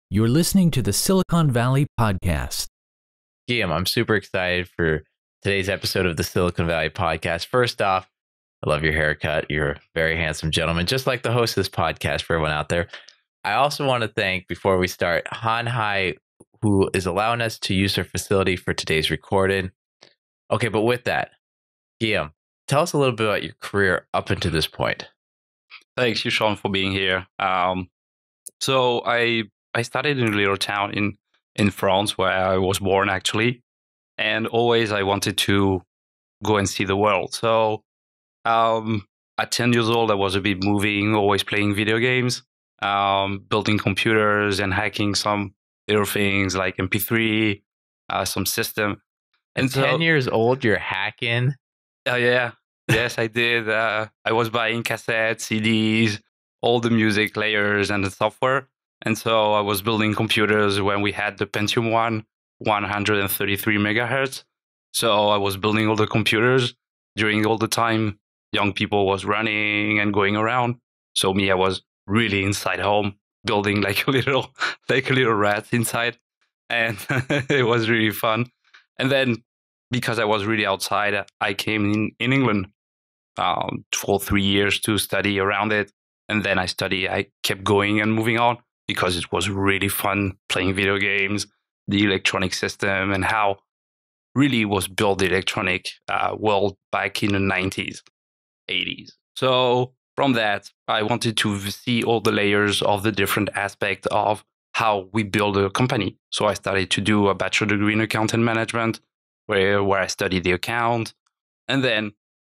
You're listening to the Silicon Valley Podcast. Guillaume, I'm super excited for today's episode of the Silicon Valley Podcast. First off, I love your haircut. You're a very handsome gentleman, just like the host of this podcast for everyone out there. I also want to thank, before we start, Han Hai, who is allowing us to use her facility for today's recording. Okay, but with that, Guillaume, tell us a little bit about your career up until this point. Thanks, Sean, for being here. So I started in a little town in France where I was born, actually. And always I wanted to go and see the world. So at 10 years old, I was a bit moving, always playing video games, building computers and hacking some little things like MP3, some system. And 10 years old, you're hacking? Yeah. Yes, I did. I was buying cassettes, CDs, all the music layers and the software. And so I was building computers when we had the Pentium 1, 133 megahertz. So I was building all the computers during all the time young people was running and going around. So me, I was really inside home, building like a little rat inside. And it was really fun. And then because I was really outside, I came in England for 3 years to study around it. And then I kept going and moving on, because it was really fun playing video games, the electronic system, and how really was built the electronic world back in the 90s, 80s. So from that, I wanted to see all the layers of the different aspects of how we build a company. So I started to do a bachelor degree in accounting management, where I studied the account, and then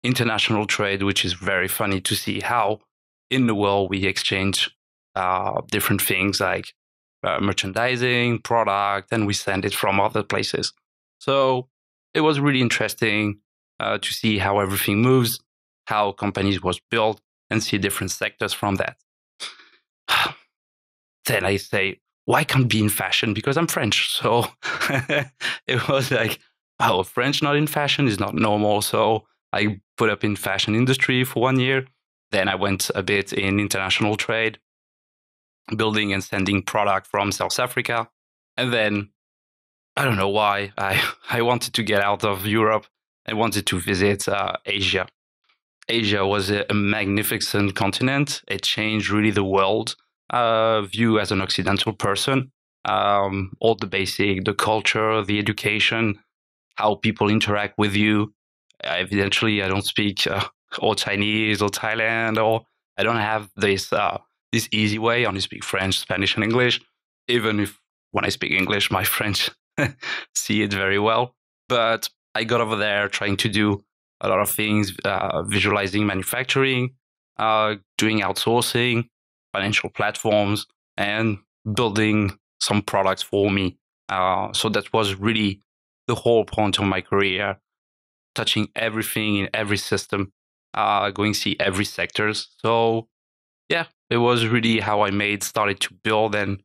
international trade, which is very funny to see how in the world we exchange different things like merchandising, product, and we send it from other places. So it was really interesting to see how everything moves, how companies was built, and see different sectors from that. Then I say, why can't be in fashion? Because I'm French. So it was like, oh, French not in fashion is not normal. So I put up in fashion industry for 1 year. Then I went a bit in international trade, building and sending product from South Africa. And then, I don't know why, I wanted to get out of Europe and wanted to visit Asia. Asia was a magnificent continent. It changed really the world view as an Occidental person. All the basic, the culture, the education, how people interact with you. Evidently, I don't speak or Chinese or Thailand, or I don't have this easy way. I only speak French, Spanish, and English. Even if when I speak English, my French see it very well. But I got over there trying to do a lot of things, visualizing manufacturing, doing outsourcing, financial platforms, and building some products for me. So that was really the whole point of my career, touching everything in every system, going see every sectors. So yeah, it was really how I started to build, and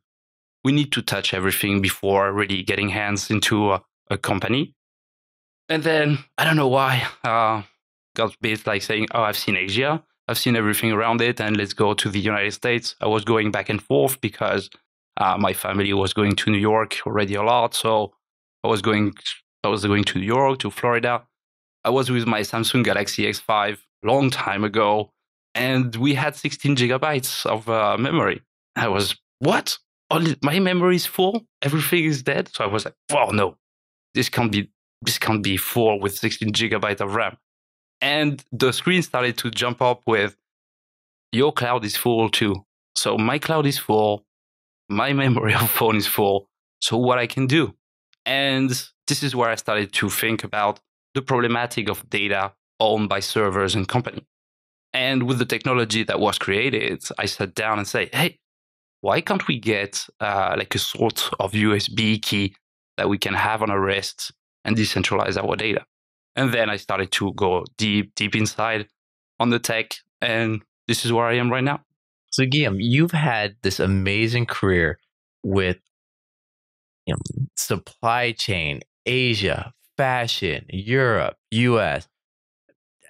we need to touch everything before really getting hands into a company. And then, I don't know why, got a bit like saying, oh, I've seen Asia, I've seen everything around it, and let's go to the United States. I was going back and forth because my family was going to New York already a lot. So I was going to New York, to Florida. I was with my Samsung Galaxy S5 long time ago, and we had 16 gigabytes of memory. I was, what? My memory is full? Everything is dead? So I was like, well, no, this can't be full with 16 gigabytes of RAM. And the screen started to jump up with, your cloud is full too. So my cloud is full, my memory of phone is full. So what I can do? And this is where I started to think about the problematic of data owned by servers and company. And with the technology that was created, I sat down and said, hey, why can't we get like a sort of USB key that we can have on our wrists and decentralize our data? And then I started to go deep inside on the tech. And this is where I am right now. So Guillaume, you've had this amazing career with supply chain, Asia, fashion, Europe, US.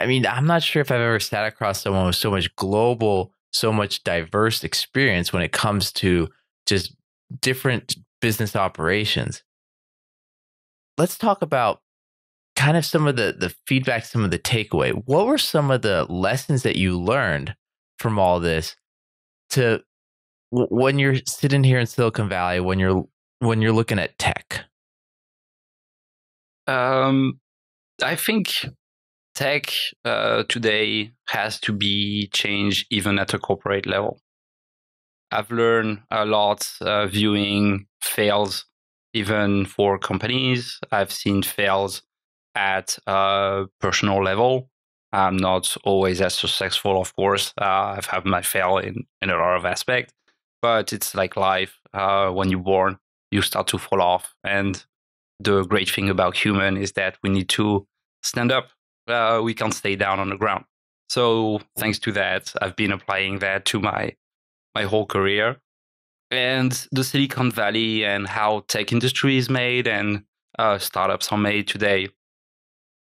I mean, I'm not sure if I've ever sat across someone with so much global, so much diverse experience when it comes to just different business operations. Let's talk about kind of some of the feedback, some of the takeaway. What were some of the lessons that you learned from all this to when you're sitting here in Silicon Valley, when you're looking at tech? I think tech today has to be changed even at a corporate level. I've learned a lot viewing fails even for companies. I've seen fails at a personal level. I'm not always as successful, of course. I've had my fail in a lot of aspects, but it's like life. When you're born, you start to fall off. And the great thing about human is that we need to stand up. We can't stay down on the ground. So thanks to that, I've been applying that to my whole career. And the Silicon Valley and how tech industry is made and startups are made today,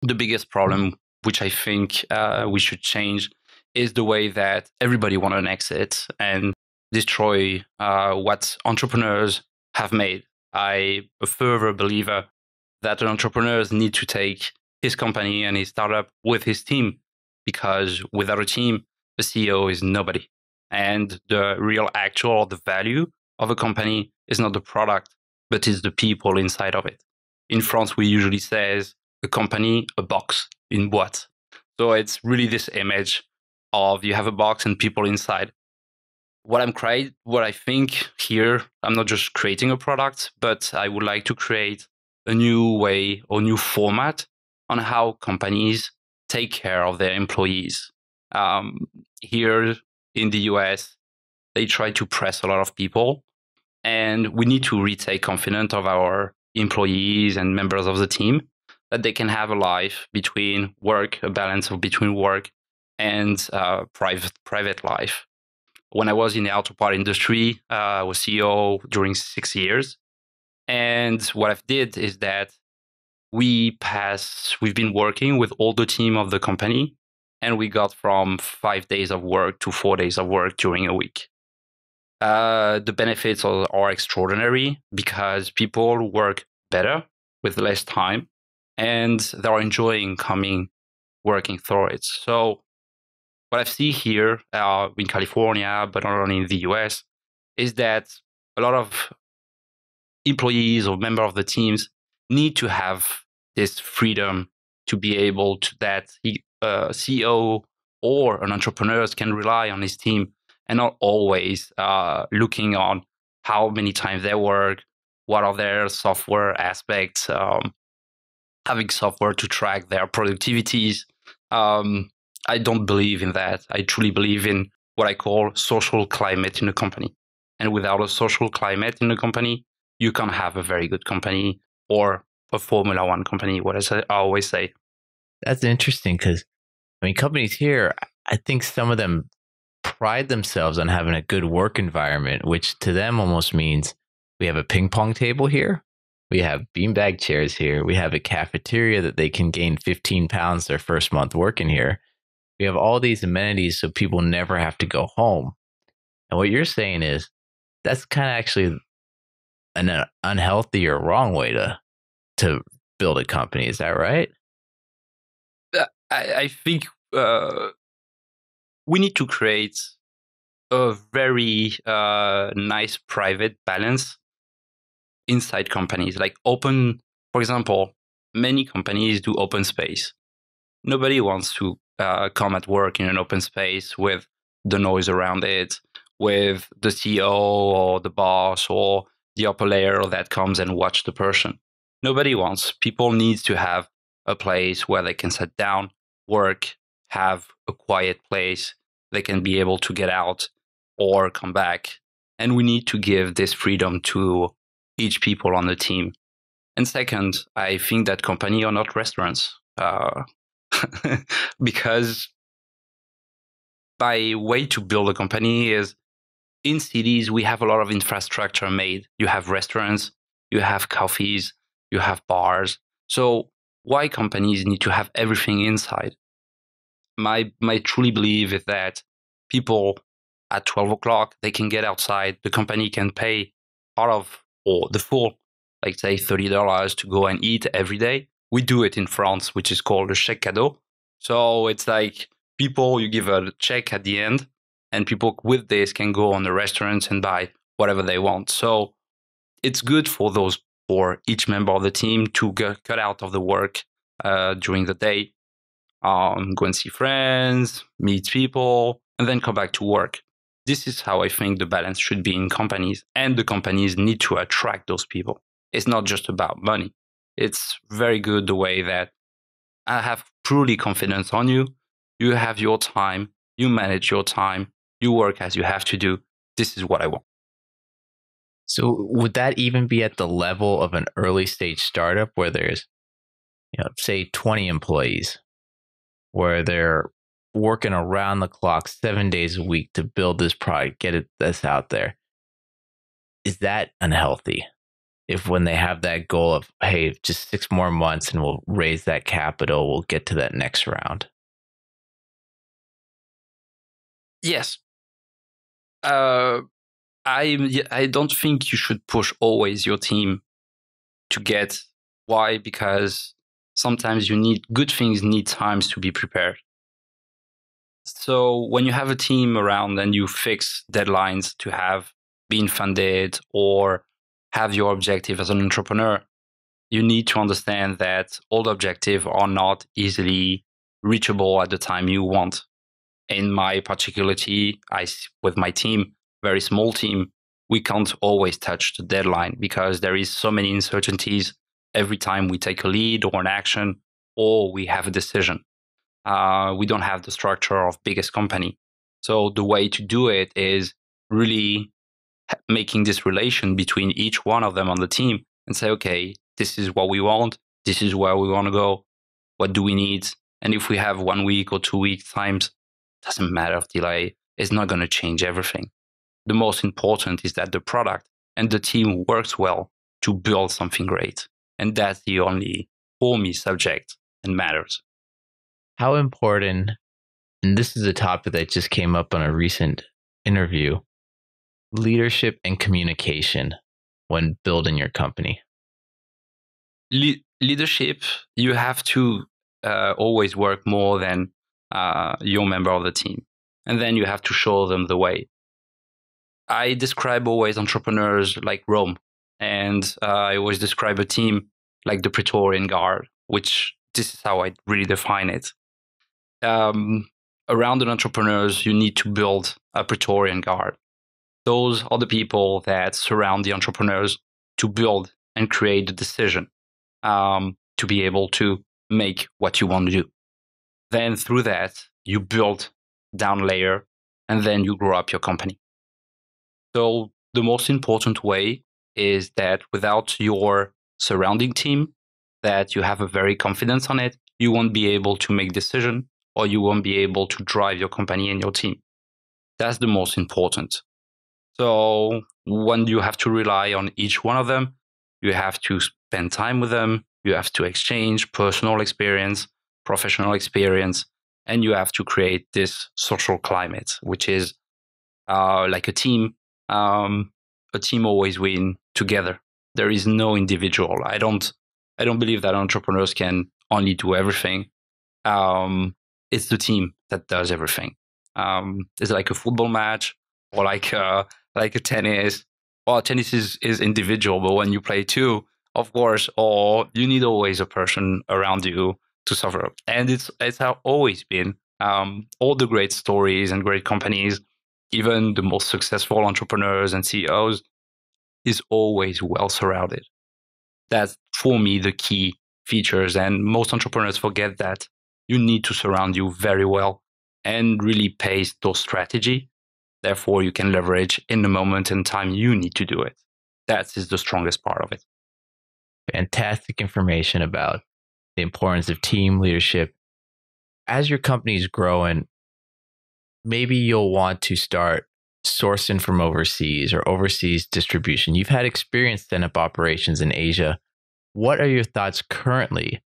the biggest problem, which I think we should change, is the way that everybody wants an exit and destroy what entrepreneurs have made. I'm a further believer that entrepreneurs need to take his company and his startup with his team, because without a team, the CEO is nobody. And the real actual, the value of a company is not the product, but is the people inside of it. In France, we usually say a company, a box, une boîte. So it's really this image of you have a box and people inside. What I think here, I'm not just creating a product, but I would like to create a new way or new format on how companies take care of their employees. Here in the US, they try to press a lot of people, and we need to retake confidence of our employees and members of the team that they can have a life between work, a balance of between work and private life. When I was in the auto part industry, I was CEO during 6 years. And what I've did is that we've been working with all the team of the company, and we got from 5 days of work to 4 days of work during a week. The benefits are extraordinary because people work better with less time, and they're enjoying working through it. So what I see here in California, but not only in the US, is that a lot of employees or members of the teams need to have this freedom to be able to that CEO or an entrepreneur can rely on his team and not always looking on how many times they work, what are their software aspects, having software to track their productivities. I don't believe in that. I truly believe in what I call social climate in a company. And without a social climate in a company, you can't have a very good company or a Formula One company, what I always say. That's interesting because, I mean, companies here, I think some of them pride themselves on having a good work environment, which to them almost means we have a ping pong table here. We have beanbag chairs here. We have a cafeteria that they can gain 15 pounds their first month working here. We have all these amenities so people never have to go home. And what you're saying is that's kind of actually an unhealthy or wrong way to build a company. Is that right? I think we need to create a very nice private balance inside companies. Like for example, many companies do open space. Nobody wants to come at work in an open space with the noise around it, with the CEO or the boss or the upper layer that comes and watch the person. Nobody wants. People need to have a place where they can sit down, work, have a quiet place. They can be able to get out or come back. And we need to give this freedom to each people on the team. And second, I think that companies are not restaurants. Because my way to build a company is in cities, we have a lot of infrastructure made. You have restaurants, you have coffees, you have bars. So why companies need to have everything inside? My truly belief is that people at 12 o'clock, they can get outside. The company can pay part of or the full, like say $30 to go and eat every day. We do it in France, which is called a chèque cadeau. So it's like people, you give a check at the end, and people with this can go on the restaurants and buy whatever they want. So it's good for each member of the team to cut out of the work during the day, go and see friends, meet people, and then come back to work. This is how I think the balance should be in companies, and the companies need to attract those people. It's not just about money. It's very good the way that I have truly confidence on you. You have your time, you manage your time, you work as you have to do. This is what I want. So would that even be at the level of an early stage startup where there's, say 20 employees, where they're working around the clock 7 days a week to build this product, this out there? Is that unhealthy? If when they have that goal of, hey, just 6 more months and we'll raise that capital, we'll get to that next round. Yes. I don't think you should push always your team to get. Why? Because sometimes good things need times to be prepared. So when you have a team around and you fix deadlines to have been funded or have your objective as an entrepreneur, you need to understand that all the objectives are not easily reachable at the time you want. In my particularity, with my team, very small team, we can't always touch the deadline because there is so many uncertainties every time we take a lead or an action or we have a decision. We don't have the structure of biggest company. So the way to do it is really making this relation between each one of them on the team and say, okay, this is what we want. This is where we want to go. What do we need? And if we have 1 week or 2 week times, doesn't matter of delay. It's not going to change everything. The most important is that the product and the team works well to build something great. And that's the only, for me, subject and matters. How important, and this is a topic that just came up on a recent interview, leadership and communication when building your company? Leadership, you have to always work more than your member of the team. And then you have to show them the way. I describe always entrepreneurs like Rome. And I always describe a team like the Praetorian Guard, which this is how I really define it. Around the entrepreneurs, you need to build a Praetorian Guard. Those are the people that surround the entrepreneurs to build and create the decision to be able to make what you want to do. Then through that, you build down layer and then you grow up your company. So the most important way is that without your surrounding team, that you have a very confidence on it, you won't be able to make decision or you won't be able to drive your company and your team. That's the most important. So when you have to rely on each one of them, you have to spend time with them, you have to exchange personal experience, professional experience, and you have to create this social climate, which is like a team. A team always win together. There is no individual. I don't believe that entrepreneurs can only do everything. It's the team that does everything. It's like a football match or like a tennis. Well, tennis is individual, but when you play two, of course, or you need always a person around you to suffer. And it's how always been. All the great stories and great companies, even the most successful entrepreneurs and CEOs, is always well surrounded. That's for me the key features. And most entrepreneurs forget that you need to surround you very well and really pace those strategy. Therefore, you can leverage in the moment and time you need to do it. That is the strongest part of it. Fantastic information about the importance of team leadership. As your company is growing, maybe you'll want to start sourcing from overseas or overseas distribution. You've had experience setting up operations in Asia. What are your thoughts currently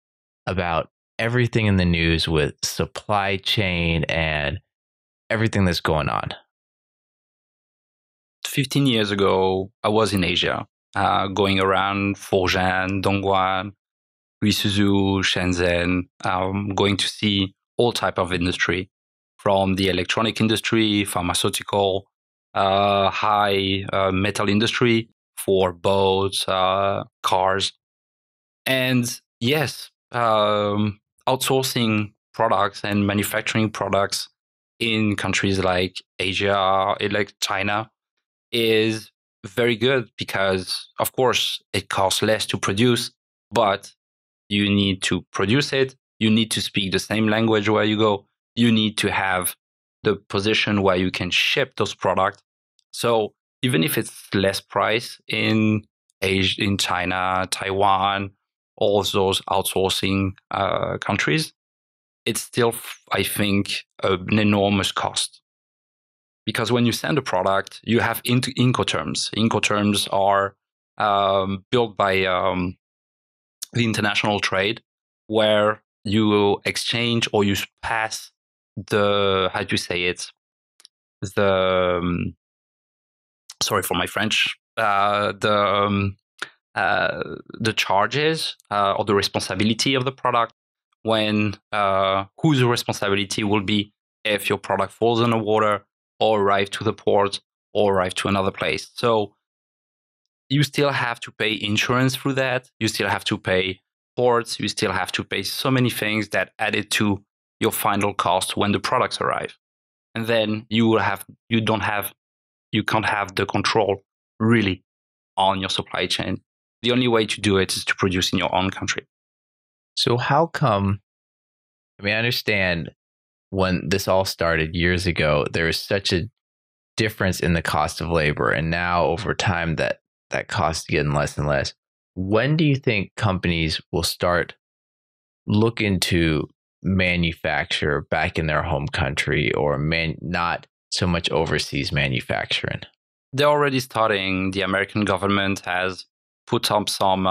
about everything in the news with supply chain and everything that's going on? 15 years ago, I was in Asia, going around Fujian, Dongguan, Guizhou, Shenzhen, going to see all type of industry, from the electronic industry, pharmaceutical, high metal industry for boats, cars. And yes, outsourcing products and manufacturing products in countries like Asia, like China, is very good because, of course, it costs less to produce, but you need to produce it. You need to speak the same language where you go. You need to have the position where you can ship those products. So even if it's less price in Asia, in China, Taiwan, all those outsourcing countries, it's still, I think, an enormous cost. Because when you send a product, you have Incoterms. Incoterms are built by the international trade, where you exchange or you pass the, how do you say it? Sorry for my French. The charges or the responsibility of the product, when whose responsibility will be if your product falls in the water or arrive to the port or arrive to another place. So you still have to pay insurance through that. You still have to pay ports. You still have to pay so many things that added to your final cost when the products arrive. And then you can't have the control really on your supply chain. The only way to do it is to produce in your own country. So how come, I mean, I understand when this all started years ago, there was such a difference in the cost of labor. And now over time that cost is getting less and less. When do you think companies will start looking to manufacture back in their home country, or not so much overseas manufacturing? They're already starting. The American government has put up some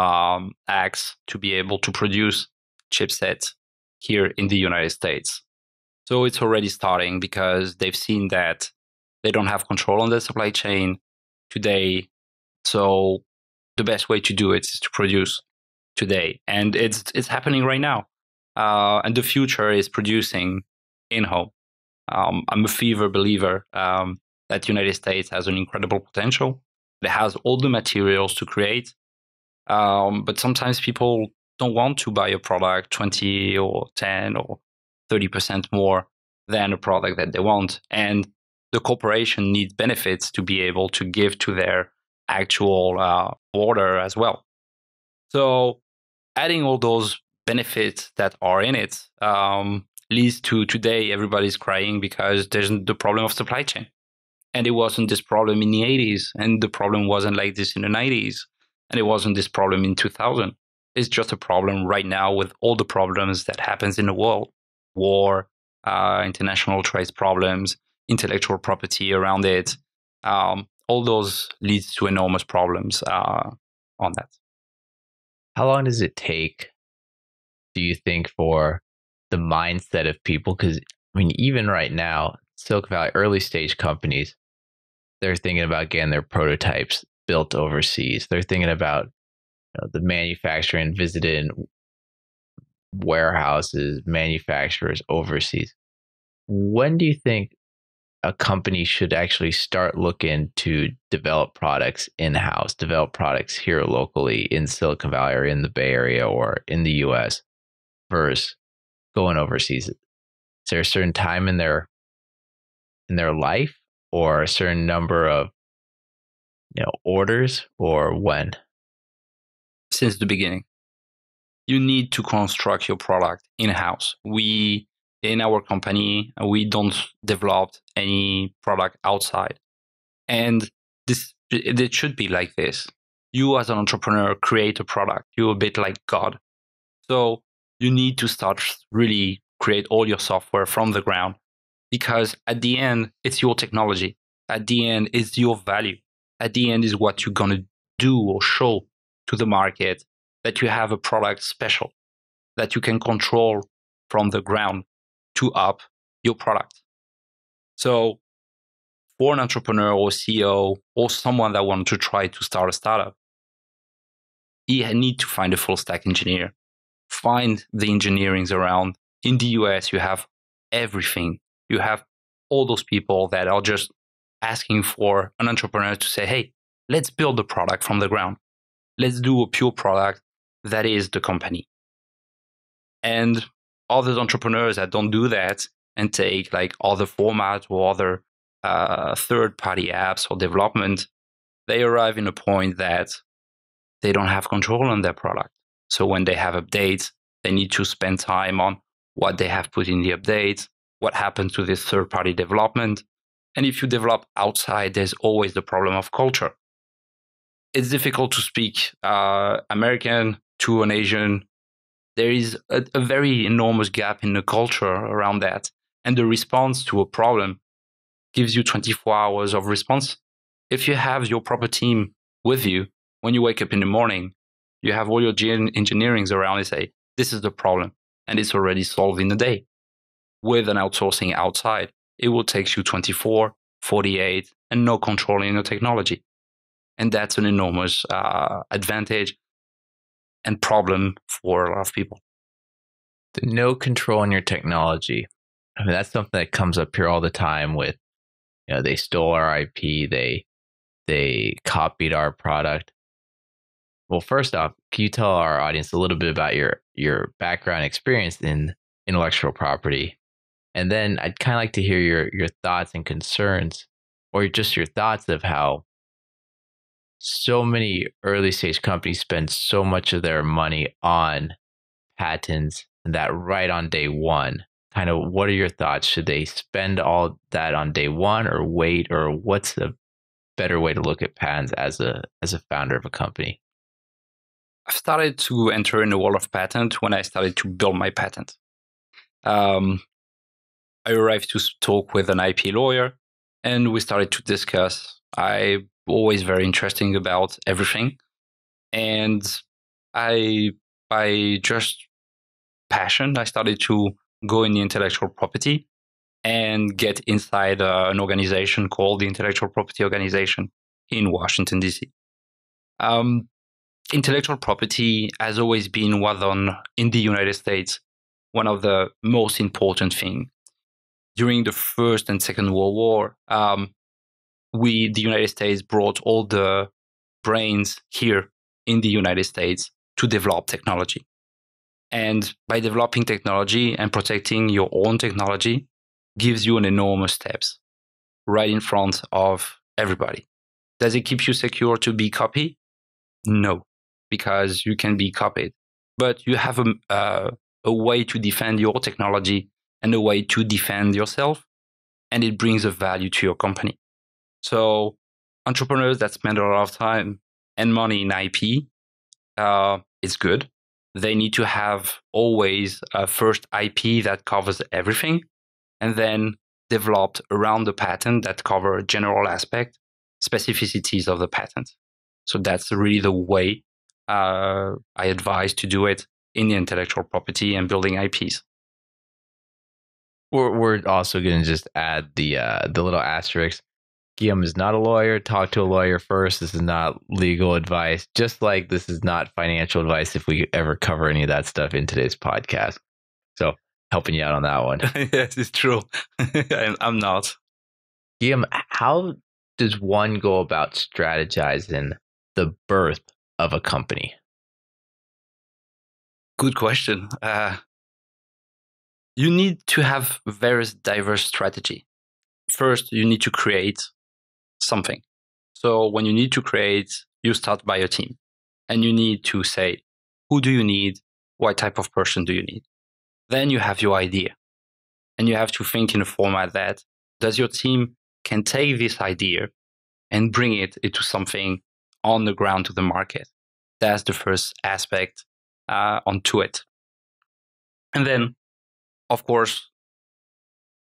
acts to be able to produce chipsets here in the United States. So it's already starting because they've seen that they don't have control on the supply chain today. So the best way to do it is to produce today. And it's happening right now. And the future is producing in-home. I'm a fever believer that the United States has an incredible potential. It has all the materials to create. But sometimes people don't want to buy a product 20 or 10 or 30% more than a product that they want. And the corporation needs benefits to be able to give to their actual order as well. So adding all those benefits that are in it leads to today everybody's crying because there's the problem of supply chain. And it wasn't this problem in the 80s, and the problem wasn't like this in the 90s, and it wasn't this problem in 2000. It's just a problem right now with all the problems that happens in the world. War, international trade problems, intellectual property around it. All those leads to enormous problems on that. How long does it take, do you think, for the mindset of people? Because, I mean, even right now, Silicon Valley, early stage companies, they're thinking about getting their prototypes built overseas. They're thinking about the manufacturing, visiting warehouses, manufacturers overseas. When do you think a company should actually start looking to develop products in-house, develop products here locally in Silicon Valley or in the Bay Area or in the US versus going overseas? Is there a certain time in their life, or a certain number of orders, or when? Since the beginning. You need to construct your product in-house. In our company, we don't develop any product outside. And it should be like this. You as an entrepreneur create a product. You're a bit like God. So you need to start really create all your software from the ground, because at the end, it's your technology. At the end, it's your value. At the end is what you're going to do or show to the market, that you have a product special, that you can control from the ground to up your product. So for an entrepreneur or CEO or someone that wants to try to start a startup, you need to find a full stack engineer. Find the engineerings around. In the US, you have everything. You have all those people that are just asking for an entrepreneur to say, hey, let's build the product from the ground. Let's do a pure product that is the company. And all those entrepreneurs that don't do that and take like other formats or other third-party apps or development, they arrive in a point that they don't have control on their product. So when they have updates, they need to spend time on what they have put in the updates, what happens to this third-party development. And if you develop outside, there's always the problem of culture. It's difficult to speak American to an Asian. There is a very enormous gap in the culture around that. And the response to a problem gives you 24 hours of response. If you have your proper team with you, when you wake up in the morning, you have all your engineerings around and say, this is the problem. And it's already solved in a day. With an outsourcing outside, it will take you 24, 48, and no control in the technology. And that's an enormous advantage and problem for a lot of people. The no control in your technology. I mean, that's something that comes up here all the time with, they stole our IP, they copied our product. Well, first off, can you tell our audience a little bit about your background experience in intellectual property? And then I'd kind of like to hear your thoughts and concerns, or just your thoughts of how so many early stage companies spend so much of their money on patents, and that right on day one. Kind of, what are your thoughts? Should they spend all that on day one or wait, or what's a better way to look at patents as a founder of a company? I've started to enter in the world of patent when I started to build my patent. I arrived to talk with an IP lawyer, and we started to discuss. I'm always very interesting about everything, and by just passion, I started to go in the intellectual property and get inside an organization called the Intellectual Property Organization in Washington, D.C. Intellectual property has always been in the United States, one of the most important things. During the First and Second World War, the United States brought all the brains here in the United States to develop technology. And by developing technology and protecting your own technology gives you an enormous steps right in front of everybody. Does it keep you secure to be copied? No, because you can be copied. But you have a way to defend your technology and a way to defend yourself, and it brings a value to your company. So entrepreneurs that spend a lot of time and money in IP, it's good. They need to have always a first IP that covers everything, and then developed around the patent that cover general aspect, specificities of the patent. So that's really the way I advise to do it in the intellectual property and building IPs. We're also going to just add the little asterisk. Guillaume is not a lawyer. Talk to a lawyer first. This is not legal advice, just like this is not financial advice if we ever cover any of that stuff in today's podcast. So helping you out on that one. Yes, it's true. I'm not. Guillaume, how does one go about strategizing the birth of a company? Good question. You need to have various diverse strategy. First, you need to create something. So when you need to create, you start by a team, and you need to say, who do you need? What type of person do you need? Then you have your idea, and you have to think in a format that does your team can take this idea and bring it into something on the ground to the market. That's the first aspect onto it. And then, of course,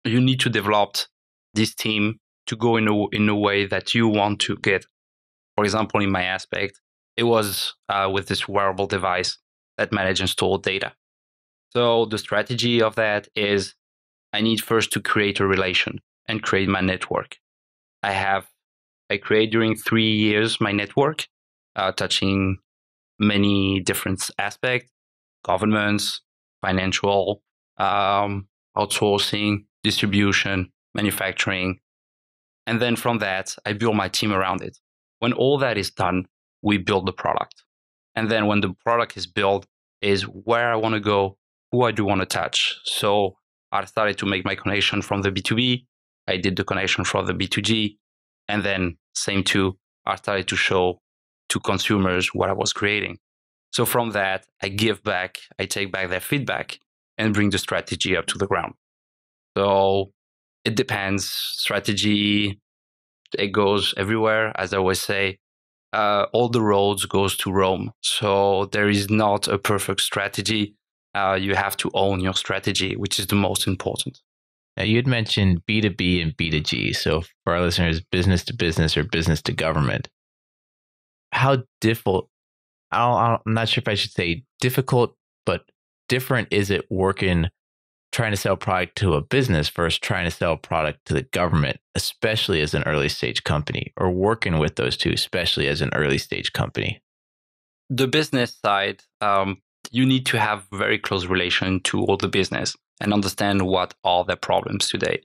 you need to develop this team to go in a way that you want to get. For example, in my aspect, it was with this wearable device that manages and store data. So the strategy of that is I need first to create a relation and create my network. I create during 3 years my network, touching many different aspects: governments, financial, outsourcing, distribution, manufacturing. And then from that, I build my team around it. When all that is done, we build the product. And then when the product is built, is where I want to go, who I do want to touch. So I started to make my connection from the B2B. I did the connection from the B2G. And then same too, I started to show to consumers what I was creating. So from that, I give back, I take back their feedback and bring the strategy up to the ground. So it depends. Strategy, it goes everywhere. As I always say, all the roads goes to Rome. So there is not a perfect strategy. You have to own your strategy, which is the most important. Now, you had mentioned B2B and B2G. So for our listeners, business to business or business to government. How difficult, I'm not sure if I should say difficult, but different is it working, trying to sell product to a business versus trying to sell product to the government, especially as an early stage company, or working with those two, especially as an early stage company? The business side, you need to have very close relation to all the business and understand what are their problems today.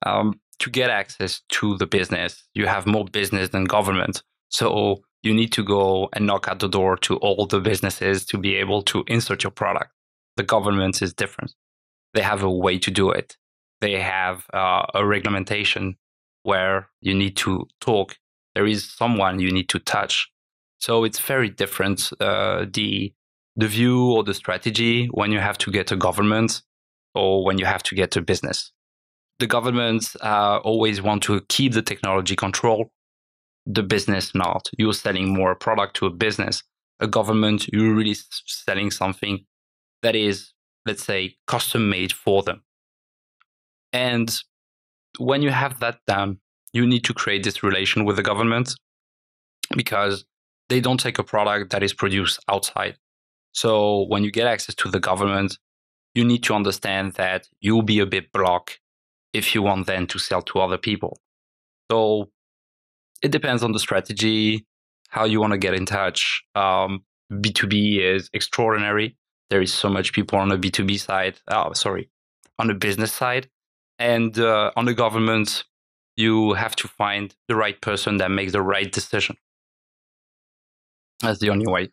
To get access to the business, you have more business than government. So you need to go and knock at the door to all the businesses to be able to insert your product. The government is different. They have a way to do it. They have a regulation where you need to talk. There is someone you need to touch. So it's very different, the view or the strategy when you have to get a government or when you have to get a business. The governments always want to keep the technology control. The business not. You're selling more product to a business. A government, you're really selling something that is, let's say, custom made for them. And when you have that done, you need to create this relation with the government because they don't take a product that is produced outside. So when you get access to the government, you need to understand that you'll be a bit blocked if you want them to sell to other people. So it depends on the strategy, how you want to get in touch. B2B is extraordinary. There is so much people on the B2B side, on the business side. And on the government, you have to find the right person that makes the right decision. That's the only way.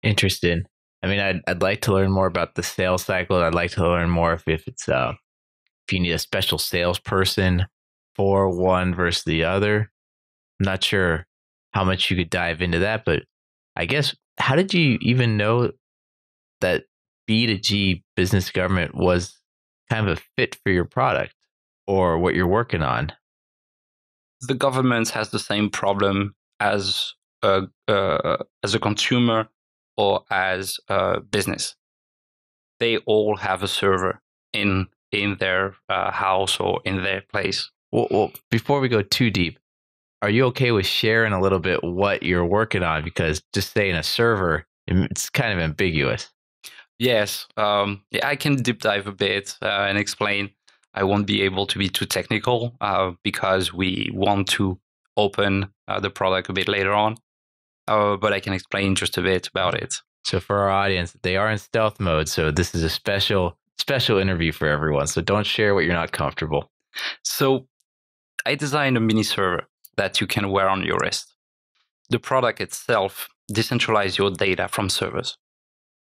Interesting. I mean, I'd like to learn more about the sales cycle. I'd like to learn more if it's if you need a special salesperson for one versus the other. I'm not sure how much you could dive into that, but I guess how did you even know that B2G, business to government, was kind of a fit for your product or what you're working on? The government has the same problem as a consumer or as a business. They all have a server in their house or in their place. Well, before we go too deep, are you okay with sharing a little bit what you're working on? Because just saying a server, it's kind of ambiguous. Yes, I can deep dive a bit and explain. I won't be able to be too technical because we want to open the product a bit later on. But I can explain just a bit about it. So for our audience, they are in stealth mode. So this is a special interview for everyone. So don't share what you're not comfortable. So I designed a mini server that you can wear on your wrist. The product itself decentralizes your data from servers.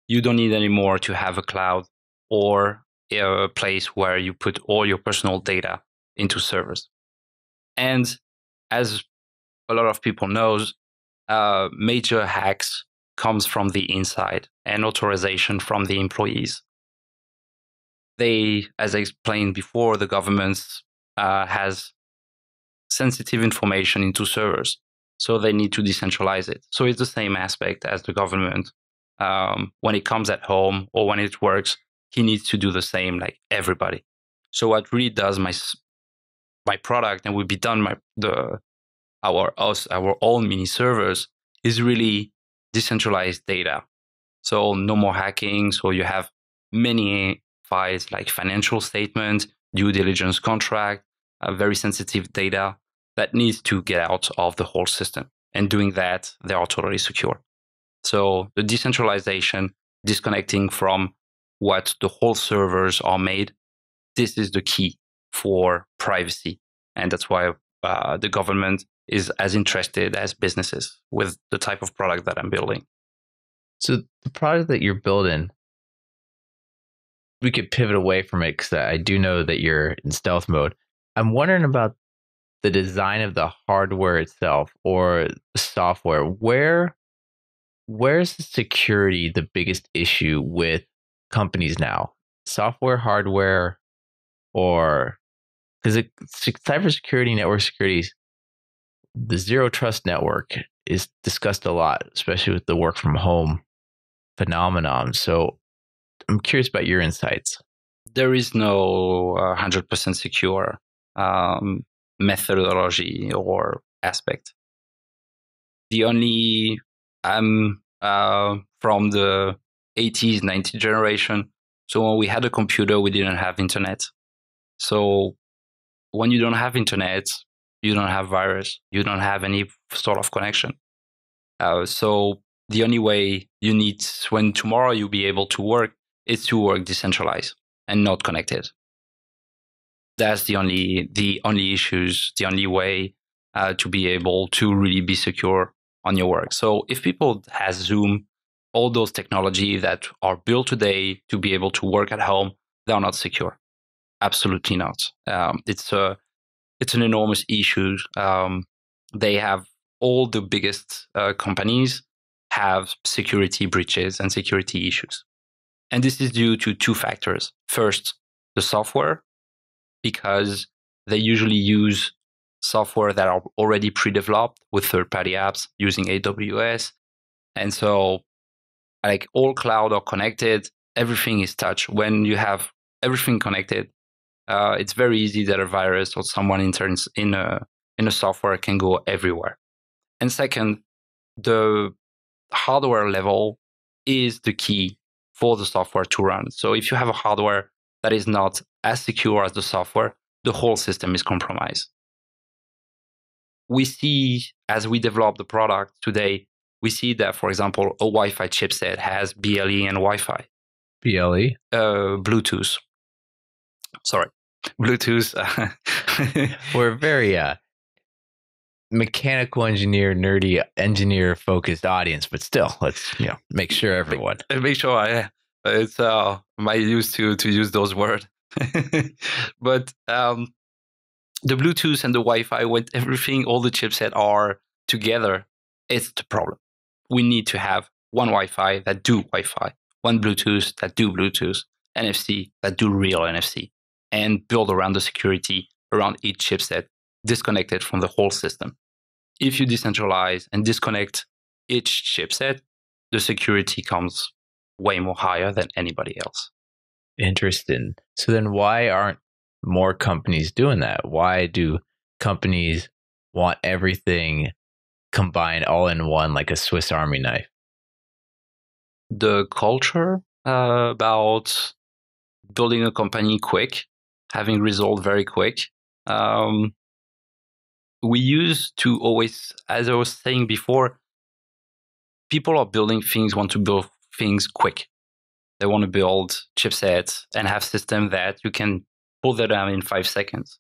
You don't need anymore to have a cloud or a place where you put all your personal data into servers. And as a lot of people knows, major hacks comes from the inside and authorization from the employees. They, as I explained before, the government has sensitive information into servers, so they need to decentralize it. So it's the same aspect as the government. When it comes at home or when it works, he needs to do the same like everybody. So what really does my product and will be done our own mini servers is really decentralized data. So no more hacking. So you have many files like financial statement, due diligence contract, very sensitive data that needs to get out of the whole system. And doing that, they are totally secure. So the decentralization, disconnecting from what the whole servers are made, this is the key for privacy. And that's why the government is as interested as businesses with the type of product that I'm building. So the product that you're building, we could pivot away from it because I do know that you're in stealth mode. I'm wondering about the design of the hardware itself or the software. Where's the security the biggest issue with companies now? Software, hardware, or because cybersecurity, network security, the zero trust network is discussed a lot, especially with the work from home phenomenon. So I'm curious about your insights. There is no 100% secure methodology or aspect. The only, I'm from the 80s, 90s generation. So when we had a computer, we didn't have internet. So when you don't have internet, you don't have virus, you don't have any sort of connection. So the only way you need, when tomorrow you'll be able to work, is to work decentralized and not connected. That's the only issues, the only way to be able to really be secure on your work. So if people has Zoom, all those technology that are built today to be able to work at home, they are not secure. Absolutely not. It's an enormous issue. They have all the biggest companies have security breaches and security issues. And this is due to two factors. First, the software, because they usually use software that are already pre-developed with third-party apps using AWS. And so like all cloud are connected, everything is touched. When you have everything connected, it's very easy that a virus or someone interns in a software can go everywhere. And second, the hardware level is the key for the software to run. So if you have a hardware that is not as secure as the software, the whole system is compromised. We see, as we develop the product today, we see that, for example, a Wi-Fi chipset has BLE and Wi-Fi. BLE? Bluetooth. Sorry. Bluetooth. We're very mechanical engineer, nerdy engineer focused audience, but still, let's make sure everyone. Make sure it's my used to use those words. But the Bluetooth and the Wi-Fi, when everything, all the chipset are together, it's the problem. We need to have one Wi-Fi that do Wi-Fi, one Bluetooth that do Bluetooth, NFC that do real NFC, and build around the security around each chipset, disconnected from the whole system. If you decentralize and disconnect each chipset, the security comes way more higher than anybody else. Interesting. So then why aren't more companies doing that? Why do companies want everything combined all in one like a Swiss Army knife? The culture about building a company quick, having result very quick. We used to always, as I was saying before, people are building things, want to build things quick. They want to build chipsets and have systems that you can pull that down in 5 seconds.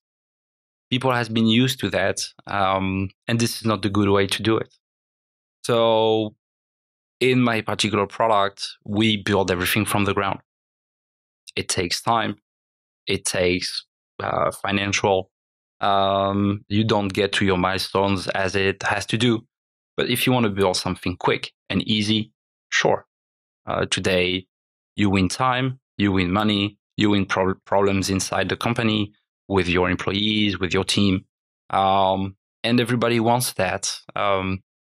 People has been used to that, and this is not the good way to do it. So in my particular product, we build everything from the ground. It takes time. It takes financial. You don't get to your milestones as it has to do. But if you want to build something quick and easy, sure. Today, you win time, you win money, you win problems inside the company with your employees, with your team. And everybody wants that.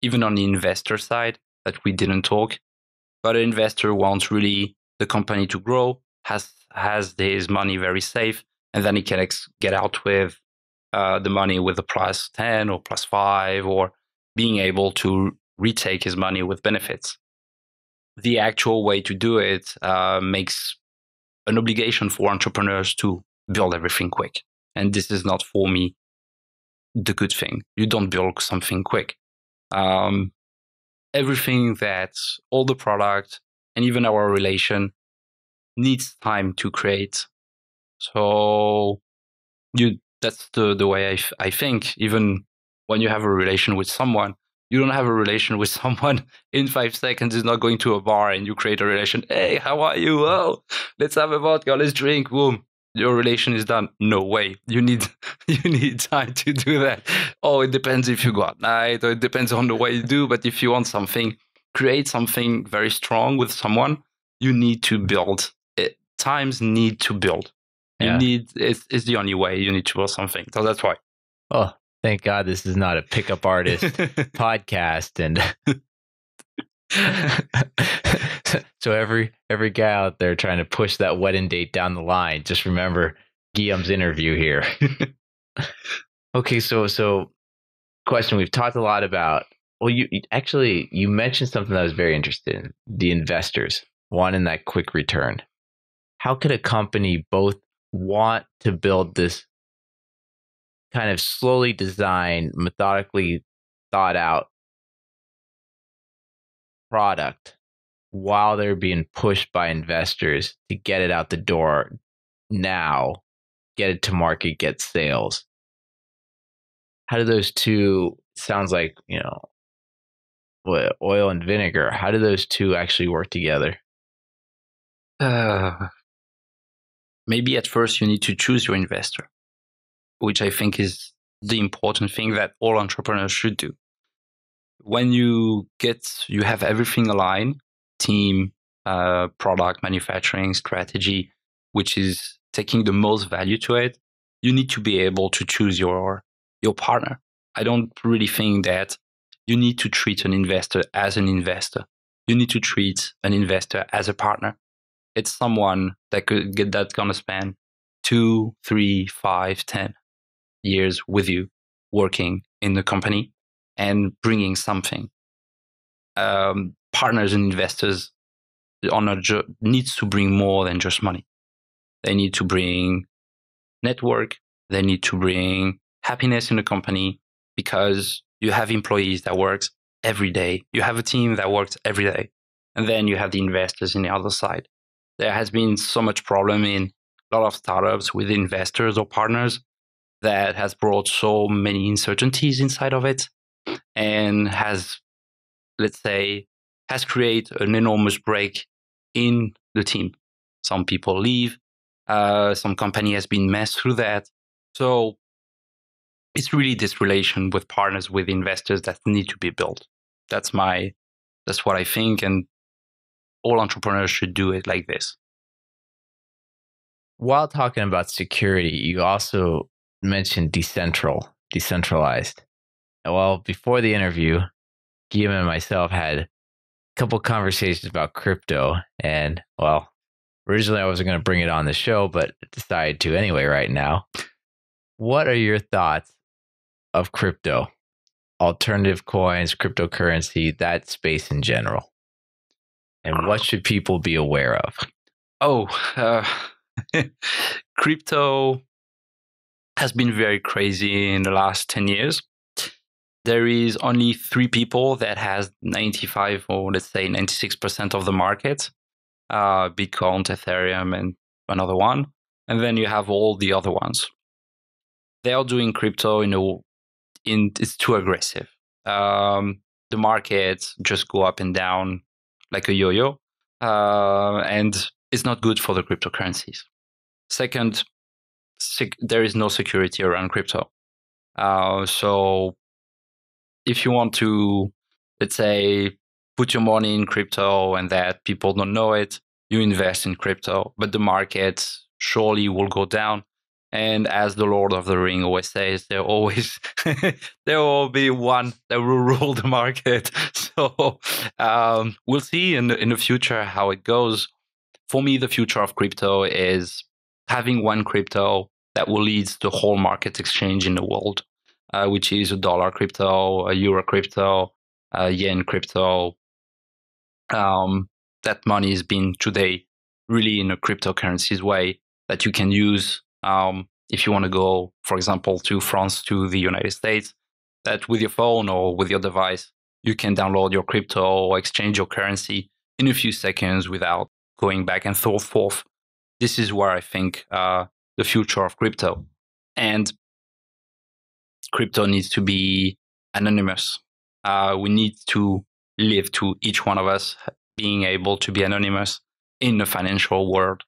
Even on the investor side, that we didn't talk. But an investor wants really the company to grow, has his money very safe, and then he can get out with the money with a plus 10 or plus 5, or being able to retake his money with benefits. The actual way to do it makes an obligation for entrepreneurs to build everything quick. And this is not for me the good thing. You don't build something quick. Everything that all the product and even our relation needs time to create. So that's the way I think. Even when you have a relation with someone, you don't have a relation with someone in 5 seconds. Is not going to a bar and you create a relation. Hey, how are you? Oh, let's have a vodka. Let's drink. Boom. Your relation is done. No way. You need time to do that. Oh, it depends if you go at night, or it depends on the way you do. But if you want something, create something very strong with someone, you need to build. Times need to build. You need it's the only way you need to build something. So that's why. Oh, thank God this is not a pickup artist podcast. And so every guy out there trying to push that wedding date down the line, just remember Guillaume's interview here. Okay, so question, we've talked a lot about, well, you mentioned something that I was very interested in, the investors wanting that quick return. How could a company both want to build this kind of slowly designed, methodically thought out product while they're being pushed by investors to get it out the door now, get it to market, get sales? How do those two, sounds like, oil and vinegar, how do those two actually work together? Maybe at first you need to choose your investor, which I think is the important thing that all entrepreneurs should do. When you have everything aligned, team, product, manufacturing, strategy, which is taking the most value to it, you need to be able to choose your partner. I don't really think that you need to treat an investor as an investor. You need to treat an investor as a partner. It's someone that's going to spend 2, 3, 5, 10 years with you working in the company and bringing something. Partners and investors needs to bring more than just money. They need to bring network. They need to bring happiness in the company, because you have employees that works every day. You have a team that works every day. And then you have the investors in the other side. There has been so much problem in a lot of startups with investors or partners that has brought so many uncertainties inside of it, and has created an enormous break in the team. Some people leave. Some company has been messed through that. So it's really this relation with partners, with investors, that need to be built. That's what I think, and all entrepreneurs should do it like this. While talking about security, you also mentioned decentralized. Well, before the interview, Guillaume and myself had a couple conversations about crypto, and well, originally I wasn't going to bring it on the show, but decided to anyway right now. What are your thoughts of crypto, alternative coins, cryptocurrency, that space in general? And what should people be aware of? Crypto has been very crazy in the last 10 years. There is only 3 people that has 95 or let's say 96% of the market. Bitcoin, Ethereum, and another one. And then you have all the other ones. They are doing crypto it's too aggressive. The markets just go up and down like a yo-yo, and it's not good for the cryptocurrencies. Second, there is no security around crypto. So if you want to, let's say, put your money in crypto and that people don't know it, you invest in crypto, but the market surely will go down. And as the Lord of the Ring always says, there will be one that will rule the market. So we'll see in the future how it goes. For me, the future of crypto is having one crypto that will lead the whole market exchange in the world, which is a dollar crypto, a euro crypto, a yen crypto. That money is being today really in a cryptocurrencies way that you can use if you want to go, for example, to France, to the United States, that with your phone or with your device, you can download your crypto or exchange your currency in a few seconds without going back and forth. This is where I think the future of crypto. And crypto needs to be anonymous. We need to live to each one of us being able to be anonymous in the financial world,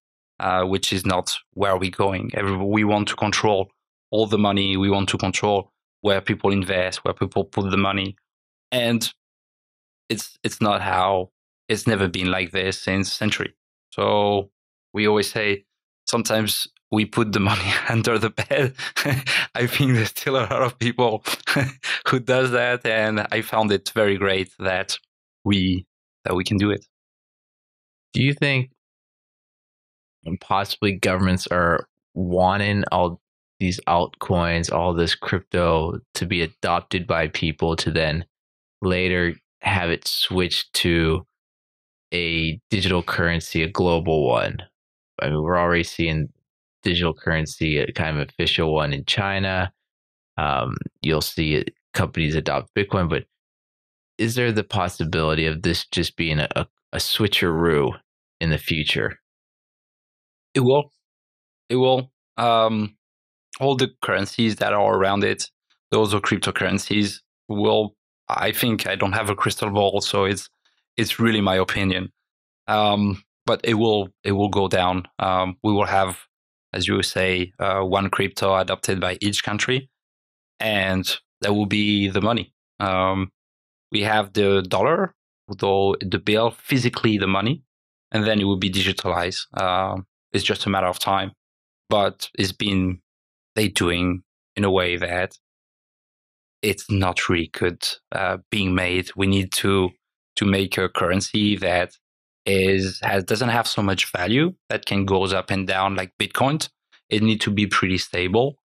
which is not where we're going. We want to control all the money. We want to control where people invest, where people put the money. And it's not how it's never been like this since century. So we always say sometimes we put the money under the bed. I think there's still a lot of people who does that, and I found it very great that we can do it. Do you think possibly governments are wanting all these altcoins, all this crypto to be adopted by people to then later have it switched to a digital currency, a global one? I mean, we're already seeing digital currency, a kind of official one in China. You'll see companies adopt Bitcoin, but is there the possibility of this just being a switcheroo in the future? It will. All the currencies that are around it, those are cryptocurrencies, will. I think I don't have a crystal ball, so it's really my opinion. But it will go down. We will have, as you say, one crypto adopted by each country, and that will be the money. We have the dollar, though the bill, physically the money, and then it will be digitalized. It's just a matter of time, but they doing in a way that it's not really good being made. We need to make a currency that doesn't have so much value, that can goes up and down like Bitcoin. It needs to be pretty stable.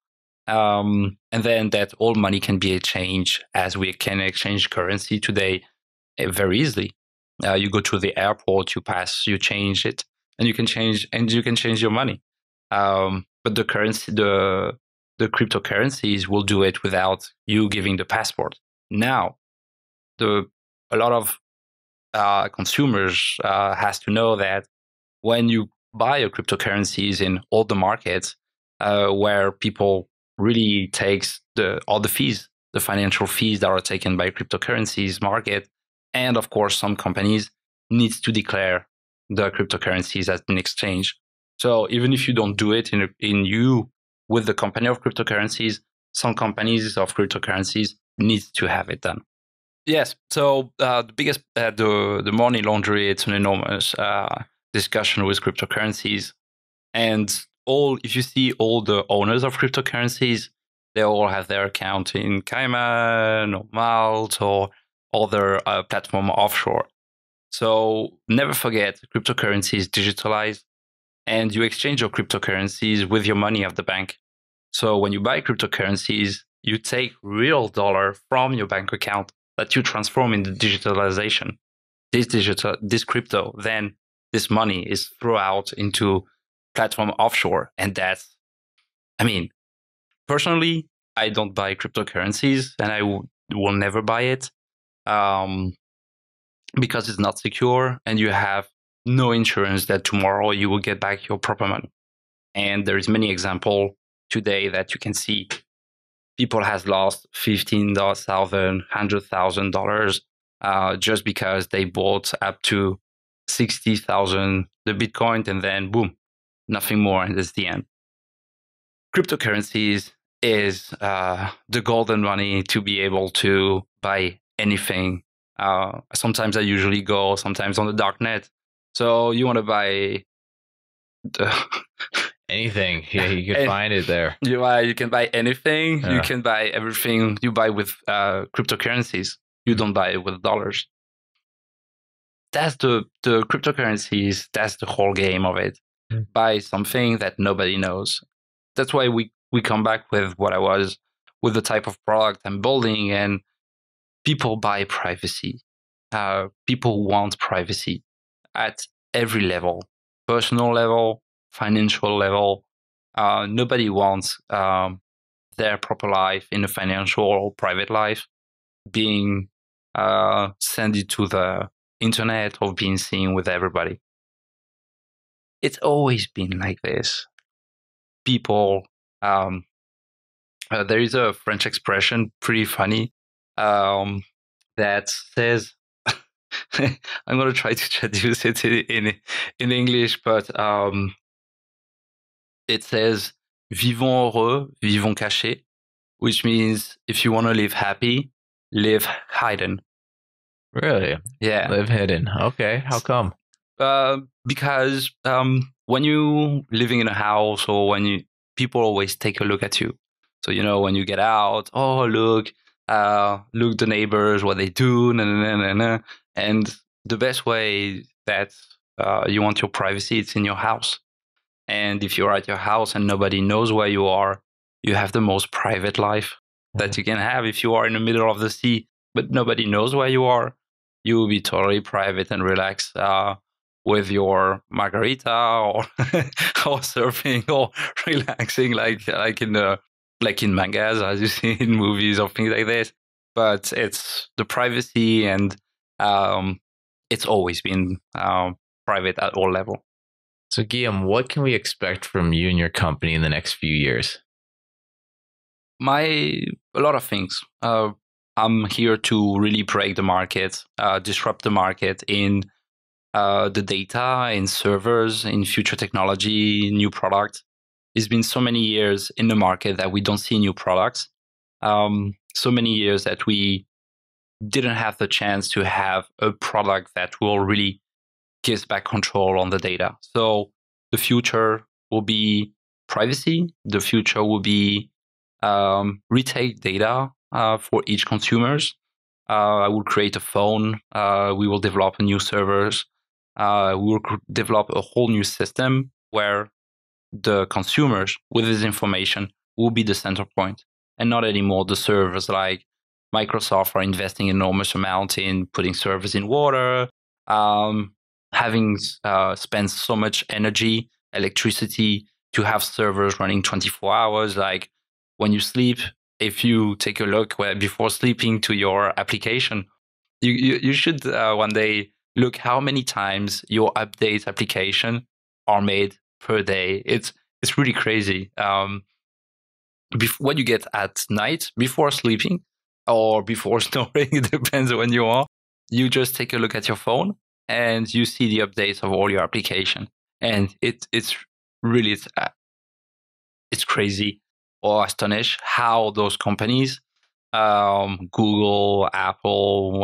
And then that all money can be exchanged, as we can exchange currency today very easily. You go to the airport, you change it, and you can change your money. But the currency, the cryptocurrencies will do it without you giving the passport. Now, a lot of consumers has to know that when you buy a cryptocurrencies in all the markets where people really takes all the fees, the financial fees that are taken by cryptocurrencies market, and of course some companies needs to declare the cryptocurrencies as an exchange. So even if you don't do it in you with the company of cryptocurrencies, some companies of cryptocurrencies needs to have it done. Yes. So the biggest, the money laundering, it's an enormous discussion with cryptocurrencies. And if you see all the owners of cryptocurrencies, they all have their account in Cayman or Malta or other platform offshore. So never forget, cryptocurrency is digitalized, and you exchange your cryptocurrencies with your money of the bank. So when you buy cryptocurrencies, you take real dollar from your bank account that you transform into digitalization. This crypto, then this money is thrown out into platform offshore. And personally, I don't buy cryptocurrencies, and I will never buy it because it's not secure, and you have no insurance that tomorrow you will get back your proper money. And there is many examples today that you can see. People has lost $15,000, $100,000 just because they bought up to 60,000 the Bitcoin, and then boom, nothing more, and that's the end. Cryptocurrencies is the golden money to be able to buy anything. Sometimes I usually go sometimes on the dark net. So you want to buy anything. Yeah, you can find it there. You can buy anything. Yeah. You can buy everything you buy with cryptocurrencies. You don't buy it with dollars. That's the cryptocurrencies. That's the whole game of it. Buy something that nobody knows. That's why we come back with with the type of product I'm building, and people buy privacy. People want privacy at every level, personal level, financial level, Nobody wants their proper life in a financial or private life being sent to the internet or being seen with everybody. It's always been like this. People, there is a French expression, pretty funny, that says, I'm going to try to traduce it in English, but it says, vivons heureux, vivons cachés, which means if you want to live happy, live hidden. Really? Yeah. Live hidden. Okay. How come? Because when you living in a house or when people always take a look at you. So, when you get out, oh, look the neighbors, what they do, and the best way that you want your privacy, it's in your house. And if you're at your house and nobody knows where you are, you have the most private life that you can have. If you are in the middle of the sea, but nobody knows where you are, you will be totally private and relaxed with your margarita or surfing or relaxing like in mangas, as you see in movies or things like this. But it's the privacy, and it's always been private at all levels. So, Guillaume, what can we expect from you and your company in the next few years? A lot of things. I'm here to really break the market, disrupt the market in the data, in servers, in future technology, new products. It's been so many years in the market that we don't see new products. So many years that we didn't have the chance to have a product that will really gives back control on the data. So the future will be privacy. The future will be retake data for each consumers. I will create a phone. We will develop a new servers. We will develop a whole new system where the consumers with this information will be the center point, and not anymore the servers like Microsoft are investing enormous amount in putting servers in water, having spent so much energy, electricity to have servers running 24 hours. Like when you sleep, if you take a look before sleeping to your application, you should one day look how many times your update application are made per day. It's really crazy. What you get at night before sleeping or before snoring, it depends on when you are. You just take a look at your phone and you see the updates of all your application, and it's really it's crazy or astonished how those companies, Google, Apple,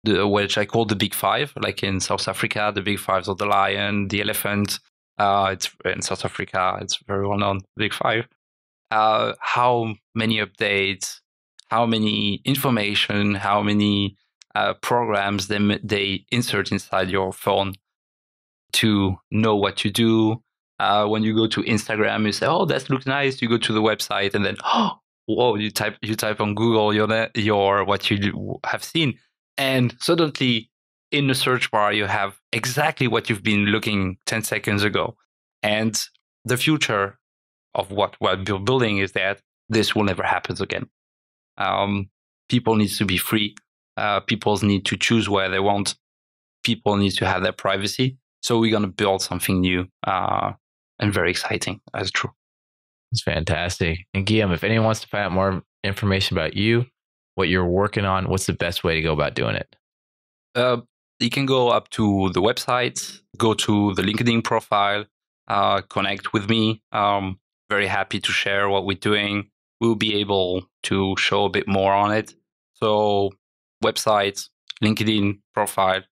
which I call the big five, like in South Africa, the big fives are the lion, the elephant. It's in South Africa, it's very well known, big five. How many updates, how many information, how many programs they insert inside your phone to know what you do. When you go to Instagram, you say, "Oh, that looks nice." You go to the website, and then, "Oh, whoa!" You type on Google your what you have seen, and suddenly in the search bar you have exactly what you've been looking 10 seconds ago. And the future of what we're building is that this will never happen again. People need to be free. People need to choose where they want. People need to have their privacy. So we're going to build something new and very exciting. That's true. It's fantastic. And Guillaume, if anyone wants to find out more information about you, what you're working on, what's the best way to go about doing it? You can go up to the website, go to the LinkedIn profile, connect with me. Very happy to share what we're doing. We'll be able to show a bit more on it. So website, LinkedIn profile,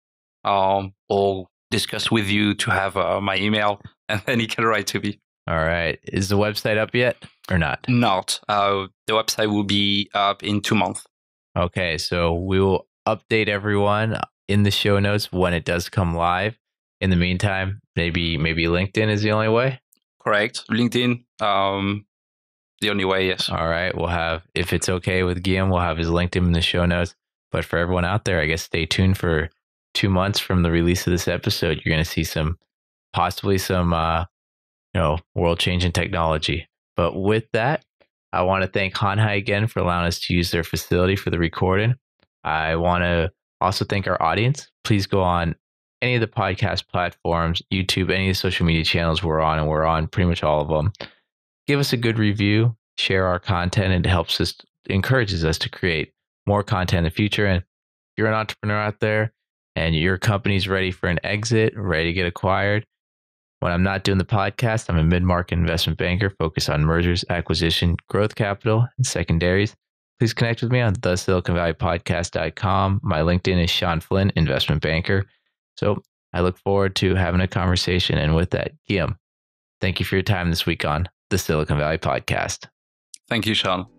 or discuss with you to have my email, and then you can write to me. All right. Is the website up yet or not? Not. The website will be up in 2 months. Okay. So we will update everyone in the show notes when it does come live. In the meantime, maybe LinkedIn is the only way? Correct. LinkedIn, the only way, yes. All right. We'll have, if it's okay with Guillaume, we'll have his LinkedIn in the show notes. But for everyone out there, I guess stay tuned for 2 months from the release of this episode. You're going to see possibly some world-changing technology. But with that, I want to thank Hanhai again for allowing us to use their facility for the recording. I want to also thank our audience. Please go on any of the podcast platforms, YouTube, any of the social media channels we're on, and we're on pretty much all of them. Give us a good review, share our content, and it encourages us to create more content in the future. And if you're an entrepreneur out there and your company's ready for an exit, ready to get acquired, when I'm not doing the podcast, I'm a mid-market investment banker focused on mergers, acquisition, growth capital, and secondaries. Please connect with me on thesiliconvalleypodcast.com. My LinkedIn is Sean Flynn, investment banker. So I look forward to having a conversation. And with that, Guillaume, thank you for your time this week on the Silicon Valley Podcast. Thank you, Sean.